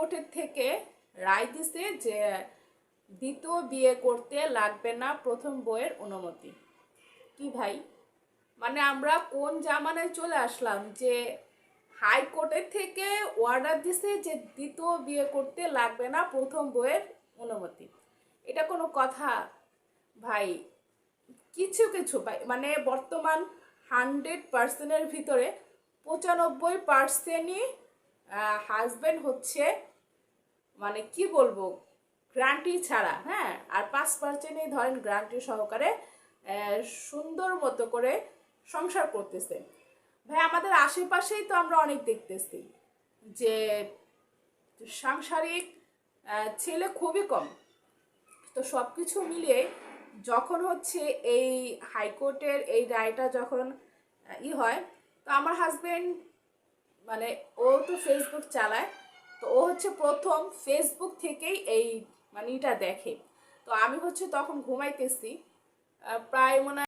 হাইকোর্টের থেকে রায় দিছে যে দ্বিতীয় বিয়ে করতে লাগবে না প্রথম বউয়ের অনুমতি। কি ভাই, মানে আমরা কোন জামানায় চলে আসলাম যে হাইকোর্টের থেকে অর্ডার দিছে যে দ্বিতীয় বিয়ে করতে লাগবে না প্রথম বউয়ের অনুমতি? এটা কোনো কথা ভাই? কিছু কিছু ভাই, মানে বর্তমান 100%-এর ভিতরে 95%ই হাজব্যান্ড হচ্ছে, মানে কি বলবো, গ্যারান্টি ছাড়া, হ্যাঁ, আর 5%ই ধরেন গ্যারান্টি সহকারে সুন্দর মতো করে সংসার করতেছে। ভাই আমাদের আশেপাশেই তো আমরা অনেক দেখতেছি যে সাংসারিক ছেলে খুবই কম। তো সব কিছু মিলিয়ে যখন হচ্ছে এই হাইকোর্টের এই রায়টা যখন হয়, তো আমার হাজবেন্ড, মানে ও তো ফেসবুক চালায়, তো ও হচ্ছে প্রথম ফেসবুক থেকেই এই মানে এটা দেখে। তো আমি হচ্ছে তখন ঘুমাইতেছি, প্রায় মনে